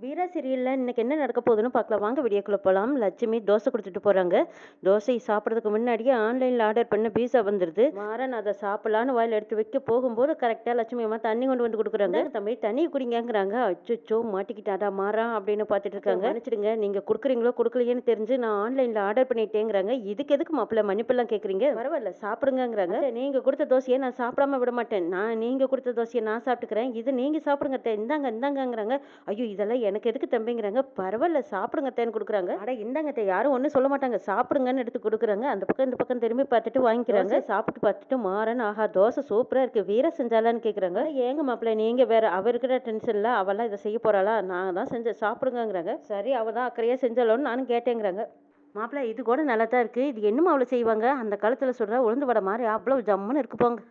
வீரா சீரியல்ல இன்னைக்கு என்ன நடக்க போகுதுன்னு பார்க்கலாம் வாங்க வீடியோக்குள்ள போகலாம். லட்சுமி தோசை கொடுத்துட்டு போறாங்க. தோசை சாப்பிட்றதுக்கு முன்னாடியே ஆன்லைனில் ஆர்டர் பண்ண பீஸா வந்துடுது. மாறன் அதை சாப்பிடலான்னு வாயில் எடுத்து வைக்க போகும்போது கரெக்டாக லட்சுமி அம்மா தண்ணி கொண்டு வந்து கொடுக்குறாங்க. தம்பி தண்ணி குடிங்கிறாங்க. அச்சோ மாட்டிக்கிட்டாடா மாறா அப்படின்னு பார்த்துட்டு இருக்காங்க. நினச்சிடுங்க நீங்கள் கொடுக்குறீங்களோ கொடுக்கலையேன்னு தெரிஞ்சு நான் ஆன்லைனில் ஆர்டர் பண்ணிட்டேங்கிறாங்க. இதுக்கு எதுக்கு மாப்பிள்ள மன்னிப்பெல்லாம் கேட்குறீங்க? பரவாயில்ல சாப்பிடுங்கிறாங்க. நீங்கள் கொடுத்த தோசையை நான் சாப்பிடாம விட மாட்டேன். நீங்கள் கொடுத்த தோசையை நான் சாப்பிட்டுக்கிறேன். இது நீங்கள் சாப்பிடுங்க இந்தாங்க இந்தாங்கங்கிறாங்க. ஐயோ இதெல்லாம் எனக்கு எதுக்கு தம்பிங்கிறாங்க. பரவாயில்ல சாப்பிடுங்க தேன்னு கொடுக்குறாங்க. அட இந்தாங்க யாரும் ஒன்றும் சொல்ல மாட்டாங்க சாப்பிடுங்கன்னு எடுத்து கொடுக்குறாங்க. அந்த பக்கம் இந்த பக்கம் திரும்பி பார்த்துட்டு வாங்கிக்கிறாங்க. சாப்பிட்டு பார்த்துட்டு மாறன் ஆஹா தோசை சூப்பரா இருக்கு வீர செஞ்சாலான்னு கேட்குறாங்க. ஏங்க மாப்பிள்ள நீங்க வேற அவருக்கிற டென்ஷன்ல அவெல்லாம் இதை செய்ய போறாளா? நான் தான் செஞ்ச சாப்பிடுங்கிறாங்க. சரி அவ தான் அக்கறையா செஞ்சாலோன்னு நானும் கேட்டேங்கிறாங்க. மாப்பிள்ள இது கூட நல்லா தான் இருக்கு. இது என்னமா அவ்வளோ செய்வாங்க அந்த காலத்தில் சொல்ற உளுந்து வடை மாதிரி அவ்வளோ ஜம்முன்னு இருக்கு போங்க.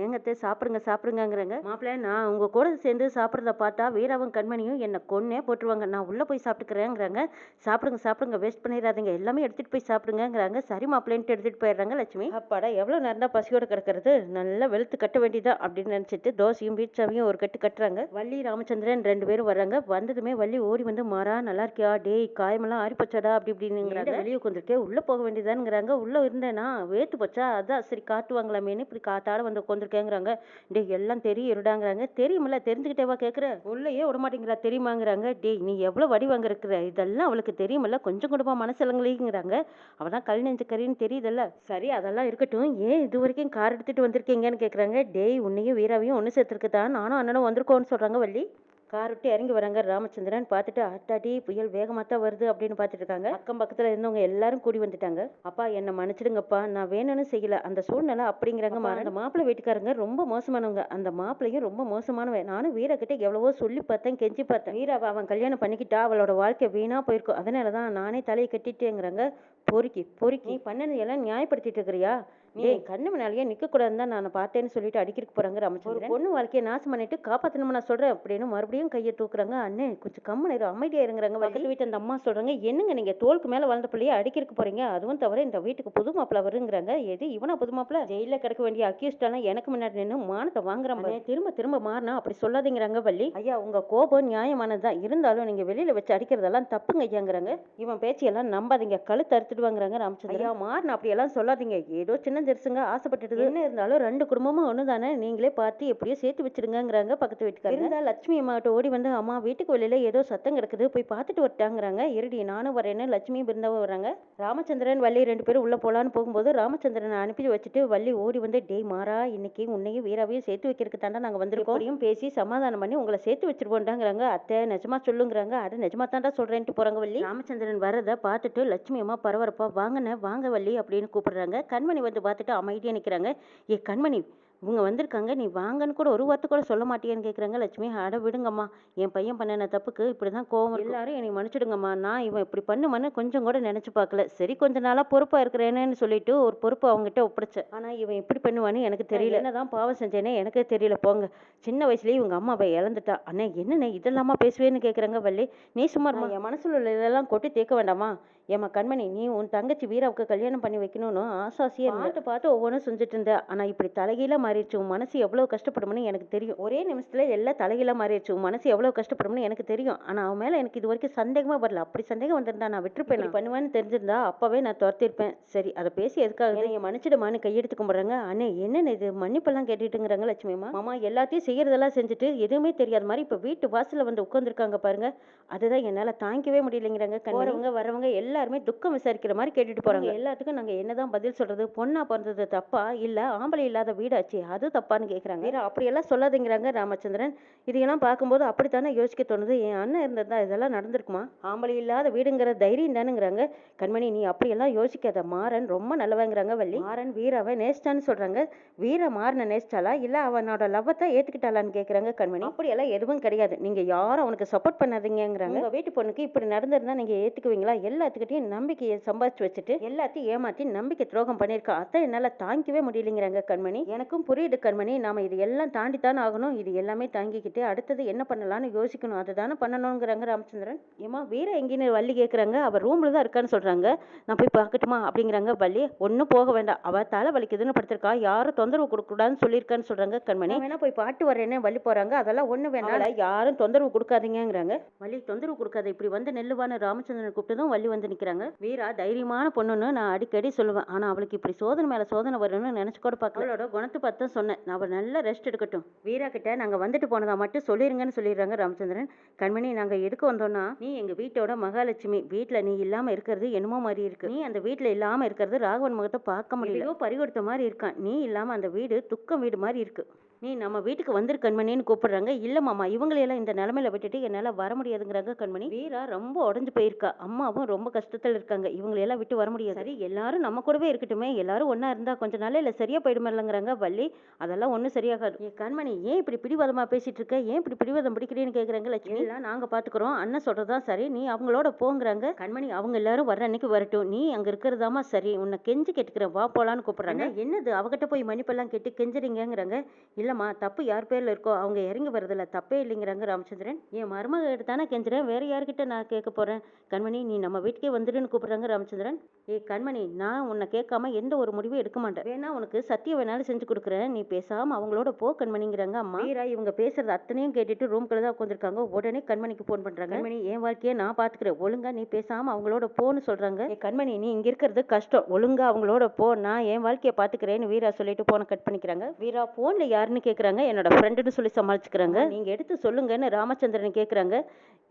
ஏங்கத்தை சாப்பிடுங்க சாப்பிடுங்கிறாங்க. மாப்பிள்ள நான் உங்க கூட சேர்ந்து சாப்பிட்றத பார்த்தா வீராவும் கண்மணியும் என்னை கொன்னே போட்டுருவாங்க. நான் உள்ள போய் சாப்பிட்டுக்கிறேங்கிறாங்க. சாப்பிடுங்க சாப்பிடுங்க வேஸ்ட் பண்ணிடாதீங்க எல்லாமே எடுத்துட்டு போய் சாப்பிடுங்கிறாங்க. சரி மாப்பிள்ளைன்ட்டு எடுத்துட்டு போயிடுறாங்க லட்சுமி. அப்பாடா எவ்வளோ நேரம் தான் பசியோட கிடக்கிறது, நல்லா வெளுத்து கட்ட வேண்டியதா அப்படின்னு நினைச்சிட்டு தோசையும் பீட்சாவையும் ஒரு கட்டு கட்டுறாங்க. வள்ளி ராமச்சந்திரன் ரெண்டு பேரும் வர்றாங்க. வந்ததுமே வள்ளி ஓடி வந்து மாறா நல்லா இருக்கியா டேய் காயமெல்லாம் ஆறிப்போச்சாடா அப்படி இப்படின்னுங்கிறாங்க. வெளியே உட்காந்துருக்கே உள்ள போக வேண்டியதானுங்கிறாங்க. உள்ள இருந்தேனா வேத்து போச்சா அதான் சரி காட்டுவாங்களாமேன்னு இப்படி காத்தாட வந்து உட்காந்துருக்கேங்கிறாங்க. டேய் எல்லாம் தெரியும் இருடாங்கிறாங்க. தெரியுமில்ல தெரிஞ்சுக்கிட்டேவா கேட்குற உள்ளேயே விட மாட்டேங்கிறா தெரியுமாங்கிறாங்க. டேய் நீ எவ்வளோ வடி வாங்கிருக்கிற இதெல்லாம் அவளுக்கு தெரியுமில்ல கொஞ்சம் கூடமா மனசலங்கலிங்கிறாங்க. அவதான் கல் நெஞ்சு கறின்னு தெரியுதல்ல. சரி அதெல்லாம் இருக்கட்டும் ஏன் இது வரைக்கும் கார் எடுத்துட்டு வந்திருக்கீங்கன்னு கேட்குறாங்க. டேய் உன்னையும் வீராவையும் ஒன்று சேர்த்துருக்குதான் நானும் அண்ணனும் வந்திருக்கோன்னு சொல்கிறாங்க வள்ளி. கார் விட்டு இறங்கி வராங்க. ராமச்சந்திரன் பார்த்துட்டு அட்டாடி புயல் வேகமாக தான் வருது அப்படின்னு பார்த்துட்டு இருக்காங்க. அக்கம் பக்கத்தில் இருந்தவங்க எல்லாரும் கூடி வந்துட்டாங்க. அப்பா என்னை மன்னிச்சிடுங்கப்பா நான் வேணும்னு செய்யல அந்த சூழ்நிலை அப்படிங்கிறாங்க. அந்த மாப்பிள்ளை வீட்டுக்காரங்க ரொம்ப மோசமானவங்க. அந்த மாப்பிள்ளையும் ரொம்ப மோசமானவன். நானும் வீரக்கிட்ட எவ்வளவோ சொல்லி பார்த்தேன் கெஞ்சி பார்த்தேன். வீராவை அவன் கல்யாணம் பண்ணிக்கிட்டா அவளோட வாழ்க்கை வீணா போயிருக்கும். அதனால தான் நானே தலையை கட்டிட்டேங்கிறாங்க. பொறுக்கி பொறுக்கி நீ பண்ணது எல்லாம் நியாயப்படுத்திட்டு இருக்கிறியா? நீ கண்ணு முன்னாலேயே நிற்கக்கூடாதுன்னு தான் நான் பார்த்தேன்னு சொல்லிட்டு அடிக்கிறதுக்கு போகிறாங்க ராமச்சந்திரன். ஒரு பொண்ணு வாழ்க்கையை நாசம் பண்ணிட்டு காப்பாற்றணும்னு நான் சொல்கிறேன் அப்படின்னு மறுபடியும் கையை தூக்குறாங்க. அண்ணே கொஞ்சம் கம்மனு அமைதியாக இருங்கிறாங்க. பக்கத்து வீட்டு அந்த அம்மா சொல்கிறாங்க என்னங்க நீங்கள் தோலுக்கு மேலே வளர்ந்த பிள்ளையை அடிக்கிறதுக்கு போகிறீங்க? அதுவும் தவிர இந்த வீட்டுக்கு புது மாப்பிள்ள வருங்கிறாங்க. எது இவனா புது மாப்பிள்ள? ஜெயிலில் கிடக்க வேண்டிய அக்யூஸ்டாலாம் எனக்கு முன்னாடி நின்று மானத்தை வாங்குறாங்க. திரும்ப திரும்ப மாறினா அப்படி சொல்லாதீங்கிறாங்க வள்ளி. ஐயா உங்கள் கோபம் நியாயமானது தான் இருந்தாலும் நீங்கள் வெளியில் வச்சு அடிக்கிறதெல்லாம் தப்புங்க ஐயாங்கிறாங்க. இவன் பேச்சியெல்லாம் நம்பாதீங்க கழுத்து அறுத்துட்டு வாங்குறாங்க ராமச்சந்திரன். ஐயா மாறின அப்படியெல்லாம் சொல்லாதீங்க ஏதோ சின்ன ஜெருசுங்க ஆசைப்பட்டுட்டு என்ன இருந்தாலும் ரெண்டு குடும்பமும் ஒன்று தானே நீங்களே பார்த்து எப்படியோ சேர்த்து வச்சிருங்கிறாங்க. பக்கத்து வீட்டுக்காரங்க இருந்தா லட்சுமி அம்மாட்ட ஓடி வந்து அம்மா வீட்டுக்கு வெளியில ஏதோ சத்தம் கிடக்குது போய் பார்த்துட்டு வரட்டாங்கிறாங்க. இருடி நானும் வரேன்னு லட்சுமி பிருந்தாவும் வராங்க. ராமச்சந்திரன் வள்ளி ரெண்டு பேரும் உள்ள போலான்னு போகும்போது ராமச்சந்திரனை அனுப்பி வச்சுட்டு வள்ளி ஓடி வந்து டேய் மாறா இன்னைக்கு உன்னையும் வீராவையும் சேர்த்து வைக்கிறதுக்கு தாண்டா நாங்கள் வந்திருக்கோம் பேசி சமாதானம் பண்ணி உங்களை சேர்த்து வச்சிருப்போம்டாங்கிறாங்க. அத்தை நிஜமா சொல்லுங்கிறாங்க. அட நிஜமா தாண்டா சொல்றேன்ட்டு போறாங்க வள்ளி. ராமச்சந்திரன் வரதை பார்த்துட்டு லட்சுமி அம்மா பரபரப்பா வாங்கண்ணே வாங்க வள்ளி அப்படின்னு கூப்பிடுறாங்க. கண்மணி வந்து பார்த்துட்டு அமைதியாக நிற்கிறாங்க. ஏ கண்மணி இவங்க வந்திருக்காங்க நீ வாங்கன்னு கூட ஒரு வார்த்தை கூட சொல்ல மாட்டேன்னு கேட்குறாங்க. லட்சுமி அட விடுங்கம்மா என் பையன் பண்ணின தப்புக்கு இப்படி தான் கோவம் எல்லாரும் என்னை மன்னிச்சிடுங்கம்மா. நான் இவன் இப்படி பண்ணுமன்னு கொஞ்சம் கூட நினச்சி பார்க்கல. சரி கொஞ்ச நாளாக பொறுப்பாக இருக்கிறேன்னு சொல்லிட்டு ஒரு பொறுப்பு அவங்ககிட்ட ஒப்படைச்சேன். ஆனால் இவன் இப்படி பண்ணுவான்னு எனக்கு தெரியல. என்னதான் பாவம் செஞ்சேனே எனக்கு தெரியல போங்க. சின்ன வயசுலேயே இவங்க அம்மாவை இழந்துட்டா. அண்ணே என்னண்ணே இதெல்லாமா பேசுவேன்னு கேட்குறாங்க வள்ளி. நீ சும்மா என் மனசில் உள்ள இதெல்லாம் கொட்டி தேக்க வேண்டாமா? ஏமா கண்மணி நீ உன் தங்கச்சி வீராவுக்கு கல்யாணம் பண்ணி வைக்கணும்னு ஆசாசியே பார்த்து ஒவ்வொன்றும் செஞ்சுட்டு இருந்த. ஆனால் இப்படி தலைகீழ மாறிடுச்சு உன் மனசு எவ்வளோ கஷ்டப்படும்னு எனக்கு தெரியும். ஒரே நிமிஷத்துல எல்லாம் தலைகீழ மாறிடுச்சு உன் மனசு எவ்வளோ கஷ்டப்படும்னு எனக்கு தெரியும். ஆனால் அவன் மேலே எனக்கு இது வரைக்கும் சந்தேகமா வரல. அப்படி சந்தேகம் வந்திருந்தா நான் விட்டுருப்பேன். பண்ணுவேன்னு தெரிஞ்சிருந்தா அப்பவே நான் துரத்திருப்பேன். சரி அதை பேசி எதுக்காக என் மன்னிச்சிடுமான்னு கையெடுத்து கும்பிட்றாங்க. அண்ணே என்னென்ன இது மன்னிப்பெல்லாம் கேட்டுட்டுங்கிறாங்க லட்சுமி அம்மா. மாமா எல்லாத்தையும் செய்யறதெல்லாம் செஞ்சுட்டு எதுவுமே தெரியாத மாதிரி இப்போ வீட்டு வாசலில் வந்து உட்காந்துருக்காங்க பாருங்க. அதுதான் என்னால் தாங்கிக்கவே முடியலைங்கிறாங்க. போறவங்க வரவங்க எல்லாருமே துக்கம் விசாரிக்கிற மாதிரி கேட்டுட்டு போறாங்க. எல்லாத்துக்கும் நாங்க என்னதான் பதில் சொல்றது? பொண்ணா பிறந்தது தப்பா இல்ல ஆம்பளை இல்லாத வீடாச்சு அது தப்பான்னு கேட்குறாங்க. வேற அப்படியெல்லாம் சொல்லாதீங்கிறாங்க ராமச்சந்திரன். இதையெல்லாம் பார்க்கும்போது அப்படித்தானே யோசிக்க தோணுது. என் அண்ணன் இருந்ததா இதெல்லாம் நடந்திருக்குமா? ஆம்பளை இல்லாத வீடுங்கிற தைரியம் தானுங்கிறாங்க. கண்மணி நீ அப்படியெல்லாம் யோசிக்காத மாறன் ரொம்ப நல்லவங்கிறாங்க வள்ளி. மாறன் வீராவை நேசிச்சான்னு சொல்றாங்க. வீரா மாறனை நேசிச்சாலா இல்ல அவனோட லவ்வத்தை ஏத்துக்கிட்டாளான்னு கேட்குறாங்க கண்மணி. அப்படியெல்லாம் எதுவும் கிடையாது. நீங்க யாரும் அவனுக்கு சப்போர்ட் பண்ணாதீங்கிறாங்க. உங்க வீட்டு பொண்ணுக்கு இப்படி நடந்திருந்தா நீங்க ஏத்துக்குவீங்களா? எல்லாத்துக்கிட்டையும் நம்பிக்கையை சம்பாதிச்சு வச்சுட்டு எல்லாத்தையும் ஏமாத்தி நம்பிக்கை துரோகம் பண்ணியிருக்கா. அதான் என்னால் தாங்கிக்கவே முடியலைங்கிறாங்க கண்மணி. எனக்கும் புரியுது கண்மணி. நாம இது எல்லாம் தாண்டி தானே ஆகணும். இது எல்லாமே தாங்கிக்கிட்டு அடுத்தது என்ன பண்ணலாம்னு யோசிக்கணும். அதுதானே பண்ணணுங்கிறாங்க ராமச்சந்திரன். ஏம்மா வீரா எங்கேன்னு வள்ளி கேட்குறாங்க. அவ ரூம்ல தான் இருக்கான்னு சொல்றாங்க. நான் போய் பார்க்கட்டுமா அப்படிங்கிறாங்க வள்ளி. ஒன்றும் போக வேண்டாம். அவ தலை வலிக்குதுன்னு படுத்திருக்கா. யாரும் தொந்தரவு கொடுக்கக்கூடாதுன்னு சொல்லியிருக்கான்னு சொல்றாங்க கண்மணி. வேணா போய் பாட்டு வரேன்னு வள்ளி போறாங்க. அதெல்லாம் ஒன்றும் வேண்டாம். யாரும் தொந்தரவு கொடுக்காதீங்கிறாங்க. வள்ளி தொந்தரவு கொடுக்காத, இப்படி வந்து நெல்லுவான்னு ராமச்சந்திரன் கூப்பிட்டதும் வள்ளி வந்து நிற்கிறாங்க. வீரா தைரியமான பொண்ணுன்னு நான் அடிக்கடி சொல்லுவேன். ஆனா அவளுக்கு இப்படி சோதனை மேல சோதனை வரும்னு நினைச்சு கூட பார்க்கல. அவளோட குணத்தை பார்த்து தான் சொன்னேன். அவள் நல்லா ரெஸ்ட் எடுக்கட்டும். வீரா கிட்ட நாங்க வந்துட்டு போனதா மட்டும் சொல்லிருங்கன்னு சொல்லிடுறாங்க ராமச்சந்திரன். கண்மணி, நாங்க எதுக்கு வந்தோம்னா, நீ எங்க வீட்டோட மகாலட்சுமி. வீட்டுல நீ இல்லாம இருக்கிறது என்னமோ மாதிரி இருக்கு. நீ அந்த வீட்டுல இல்லாம இருக்கிறது ராகவன் முகத்தை பார்க்க முடியல. பறிகொடுத்த மாதிரி இருக்கான். நீ இல்லாம அந்த வீடு துக்கம் வீடு மாதிரி இருக்கு. நீ நம்ம வீட்டுக்கு வந்துரு கண்மணின்னு கூப்பிடுறாங்க. இல்ல மாமா, இவங்களையெல்லாம் இந்த நிலைமையில விட்டுட்டு என்னால வர முடியாதுங்கிறாங்க கண்மணி. வீரா ரொம்ப உடஞ்சு போயிருக்கா. அம்மாவும் ரொம்ப கஷ்டத்துல இருக்காங்க. இவங்களையெல்லாம் விட்டு வர முடியாது. சரி, எல்லாரும் நம்ம கூடவே இருக்கட்டுமே. எல்லாரும் ஒண்ணா இருந்தா கொஞ்ச நாள்ல சரியா போயிடுமில்லங்கிறாங்க வள்ளி. அதெல்லாம் ஒண்ணும் சரியாகாது. ஏ கண்மணி, ஏன் இப்படி பிடிவாதமா பேசிட்டு இருக்க? ஏன் இப்படி பிடிவாதம் பிடிக்கிறேன்னு கேக்குறாங்க லட்சுமி. எல்லாம் நாங்க பாத்துக்கிறோம். அண்ணன் சொல்றதுதான் சரி. நீ அவங்களோட போங்கிறாங்க கண்மணி. அவங்க எல்லாரும் வர்ற அன்னைக்கு வரட்டும். நீ அங்க இருக்கிறதாமா சரி. உன்னை கெஞ்சி கேட்டுக்கிறேன், வா போலான்னு கூப்பிடுறாங்க. என்னது அவகிட்ட போய் மன்னிப்பெல்லாம் கேட்டு கெஞ்சுறீங்கிறாங்க. இல்லம்மா, தப்பு யார் பேர்ல இருக்கோ அவங்க இறங்கி வரதில்ல, தப்பே இல்லைங்கிறாங்க ராமச்சந்திரன். என் மருமக தானே கெஞ்சுறேன், வேற யாருக்கிட்ட நான் கேட்க போறேன்? கண்மணி, நீ நம்ம வீட்டுக்கே வந்துடுன்னு கூப்பிடுறாங்க ராமச்சந்திரன். ஏ கண்மணி, நான் உன்னை கேட்காம எந்த ஒரு முடிவும் எடுக்க மாட்டேன். வேணா உனக்கு சத்தியம் வேணாலும் செஞ்சு கொடுக்குறேன், நீ பேசாம அவங்களோட போ கண்மணிங்கிறாங்க அம்மா. வீரா இவங்க பேசுறது அத்தனையும் கேட்டுட்டு ரூம்குள்ள தான் உட்காந்துருக்காங்க. உடனே கண்மணிக்கு போன் பண்றாங்க. கண்மணி, என் வாழ்க்கையை நான் பாத்துக்கிறேன், ஒழுங்கா நீ பேசாம அவங்களோட போன்னு சொல்றாங்க. ஏ கண்மணி, நீ இங்க இருக்கிறது கஷ்டம், ஒழுங்கா அவங்களோட போ, நான் என் வாழ்க்கையை பாத்துக்கிறேன்னு வீரா சொல்லிட்டு போனை கட் பண்ணிக்கிறாங்க. வீரா போன்ல யாருன்னு கேக்குறாங்க. என்னோட ஃப்ரெண்டுன்னு சொல்லி சமாளிச்சுக்கிறாங்க. நீங்க எடுத்து சொல்லுங்கன்னு ராமச்சந்திரன் கேக்குறாங்க.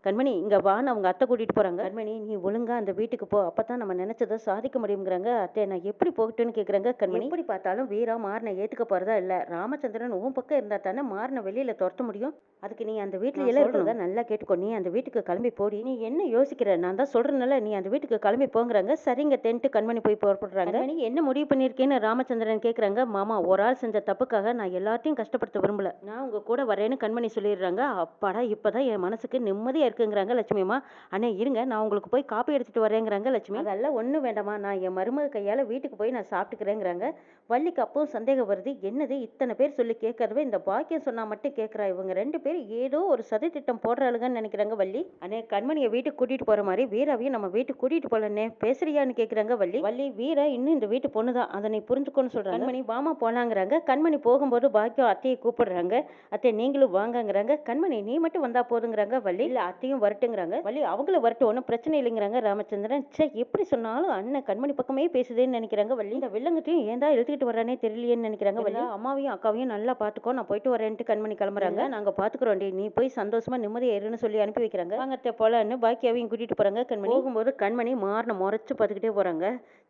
கண்மணி, இங்க வான்னு அவங்க அத்தை கூட்டிட்டு போறாங்க. கண்மணி, நீ ஒழுங்கா அந்த வீட்டுக்கு போ, அப்பதான் நம்ம நினைச்சதை சாதிக்க முடியுங்கிறாங்க. அத்தை, நான் எப்படி போகட்டுன்னு கேக்குறாங்க கண்மணி. எப்படி பார்த்தாலும் வீரா மாறனை ஏத்துக்க போறதா இல்ல. ராமச்சந்திரன் உன் பக்கம் இருந்தா தானே மாறனை வெளியில துரத்த முடியும். அதுக்கு நீ அந்த வீட்டுல எல்லாம் இருக்கிறத நல்லா கேட்டுக்கோ. நீ அந்த வீட்டுக்கு கிளம்பி போடி. நீ என்ன யோசிக்கிற? நான் தான் சொல்றேன்ல, நீ அந்த வீட்டுக்கு கிளம்பி போங்கிறாங்க. சரிங்க தென்ட்டு கண்மணி போய் புறப்படுறாங்க. கண்மணி, என்ன முடிவு பண்ணிருக்கேன்னு ராமச்சந்திரன் கேக்குறாங்க. மாமா, ஒரு ஆள் செஞ்ச தப்புக்காக நான் எல்லாத்தையும் கஷ்டப்படுத்த விரும்பல. நான் உங்க கூட வரேன்னு கண்மணி சொல்லிடுறாங்க. அப்பாடா, இப்பதான் என் மனசுக்கு நிம்மதியா இருக்குங்கிறாங்க லட்சுமி அம்மா. அண்ணே இருங்க, நான் உங்களுக்கு போய் காப்பி எடுத்துட்டு வரேங்கிறாங்க லட்சுமி. அதெல்லாம் ஒன்றும் வேண்டாமா, நான் என் மருமக கையால் வீட்டுக்கு போய் நான் சாப்பிட்டுக்கிறேங்கிறாங்க. வள்ளிக்கு அப்பவும் சந்தேகம் வருது. என்னது இத்தனை பேர் சொல்லி கேட்கறவே இந்த பாக்கியம் சொன்னா மட்டும் கேட்கறா. இவங்க ரெண்டு பேரும் ஏதோ ஒரு சதி திட்டம் போடுறாளுங்கன்னு நினைக்கிறாங்க வள்ளி. அண்ணே, கண்மணியை வீட்டுக்கு கூட்டிட்டு போற மாதிரி வீராவையும் நம்ம வீட்டுக்கு கூட்டிட்டு போலன்னே, பேசுறியான்னு கேட்குறாங்க வள்ளி. வள்ளி, வீரா இன்னும் இந்த வீட்டு பொண்ணுதான், அதை நீ புரிஞ்சுக்கோன்னு சொல்றாங்க. கண்மணி, வாமா போலாங்கிறாங்க. கண்மணி போகும்போது பாக்கியம் அத்தையை கூப்பிடுறாங்க. அத்தை, நீங்களும் வாங்கங்கிறாங்க. கண்மணி, நீ மட்டும் வந்தா போதுங்கிறாங்க வள்ளி. இல்ல, அத்தையும் வரட்டுங்கிறாங்க வள்ளி. அவங்களும் வரட்டும், ஒன்றும் பிரச்சனை இல்லைங்கிறாங்க ராமச்சந்திரன். சே, எப்படி சொன்னாலும் அண்ணன் கண்மணி பக்கமே பேசுதேன்னு நினைக்கிறாங்க வள்ளி. இந்த வில்லங்கத்தையும் ஏன் தான் எழுத்துக்கிட்டு வரானே தெரியலையேன்னு நினைக்கிறாங்க வள்ளி. அம்மாவையும் அக்காவையும் நல்லா பாத்துக்கோ, நான் போயிட்டு வரேன்ட்டு கண்மணி கிளம்புறாங்க. நாங்க பாத்துக்கிறோம், நீ போய் சந்தோஷமா நிம்மதியா இருன்னு சொல்லி அனுப்பி வைக்கிறாங்க. வாங்கத்த போலன்னு பாக்கியாவையும் கூட்டிட்டு போறாங்க கண்மணி. போகும்போது கண்மணி மாறனை முறைச்சு பார்த்துக்கிட்டே போறாங்க.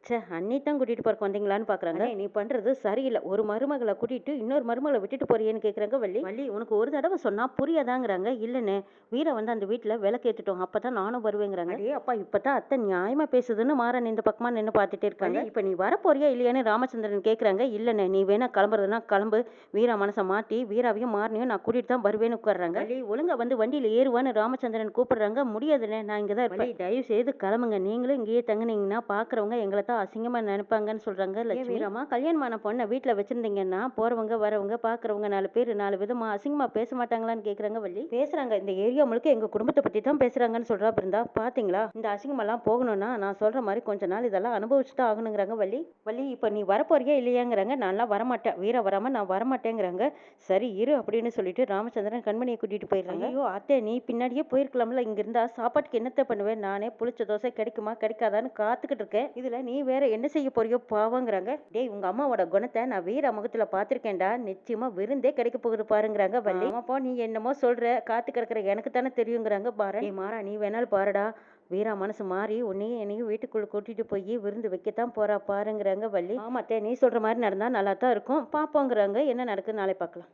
சே, அண்ணி தான் கூட்டிட்டு போறக்கு வந்தீங்களான்னு பாக்குறாங்க. நீ பண்றது சரியில்லை. ஒரு மருமகளை கூட்டிட்டு இன்னொரு மருமகளை விட்டுட்டு போறியேன்னு கேக்குறாங்க வள்ளி. வள்ளி, உனக்கு ஒரு தடவை சொன்னா புரியாதாங்கிறாங்க. இல்லன்னு வீர வந்து அந்த வீட்டுல விளக்கு ஏத்துட்டோம், அப்பதான் நானும் வருவேங்கிறாங்க. அடே அப்பா, இப்பதான் அத்தை நியாயமா பேசுதுன்னு மாறன் இந்த பக்கமா நின்று பார்த்துட்டே இருக்காங்க. இப்ப நீ வர போறியா இல்லையான்னு ராமச்சந்திரன் கேக்குறாங்க. இல்லன்னு, நீ வேணா கிளம்புறதுன்னா கிளம்பு, வீரா மனசை மாத்தி வீராவையும் மாறனையும் நான் கூட்டிட்டு தான் வருவேன்னு உட்காடுறாங்க. வள்ளி, ஒழுங்கா வந்து வண்டியில ஏறுவான்னு ராமச்சந்திரன் கூப்பிடுறாங்க. முடியாதுன்னு, நான் இங்கதான் இருப்பேன், தயவு செய்து கிளம்புங்க. நீங்களும் இங்கேயே தங்குனீங்கன்னா பாக்குறவங்க எங்களை தான் அசிங்கமா நினைப்பாங்கன்னு சொல்றாங்க லட்சுமி. வீரமா, கல்யாணமான பொண்ணை வீட்டுல வச்சிருந்தீங்கன்னா போறவங்க வரவங்க பாக்குறவங்க 4 பேர் 4 விதமா அசிங்கமா பேச மாட்டாங்களான்னு கேக்குறாங்க வள்ளி. பேசுறாங்க, இந்த ஏரியா முழுக்க எங்க குடும்பத்தை பத்தி தான் பேசுறாங்கன்னு சொல்றா பிருந்தா. பாத்தீங்களா, இந்த அசிங்கமெல்லாம் போகணும்னா நான் சொல்ற மாதிரி கொஞ்ச நாள் இதெல்லாம் அனுபவிச்சுதான் ஆகணுங்கிறாங்க வள்ளி. வள்ளி, இப்ப நீ வரப்போறியா இல்லையாங்கிறாங்க. நான்லாம் வரமாட்டேன், வீரா வராம நான் வரமாட்டேங்கிறாங்க. சரி இரு அப்படின்னு சொல்லிட்டு ராமச்சந்திரன் கண்மணியை கூட்டிட்டு போயிடுறாங்க. ஐயோ அத்தை, நீ பின்னாடியே போயிருக்கலாம்ல, இங்க இருந்தா சாப்பாட்டுக்கு என்னத்தை பண்ணுவேன்? நானே புளிச்ச தோசை கிடைக்குமா கிடைக்காதான்னு காத்துக்கிட்டு இருக்கேன். இதுல நீ வேற என்ன செய்ய போறியோ பாவங்கிறாங்க. டேய், உங்க அம்மாவோட குணத்தை நான் வீரா முகத்துல பாத்திருக்கேன்டா, நிச்சயமா விருந்தே கிடைக்க போகுது பாருங்கிறாங்க வள்ளி. ஆமாப்பா, நீ என்னமோ சொல்ற, காத்து கிடக்குற எனக்கு தானே தெரியுங்கிறாங்க பாரன். மாறா, நீ வேணாலும் பாருடா, வீரா மனசு மாறி உன்னையும் என்னையும் வீட்டுக்குள்ள கூட்டிட்டு போய் விருந்து வைக்கத்தான் போறா பாருங்கிறாங்க வள்ளி. ஆமாத்தே, நீ சொல்ற மாதிரி நடந்தா நல்லா தான் இருக்கும், பாப்போங்கிறாங்க. என்ன நடக்குது நாளை பார்க்கலாம்.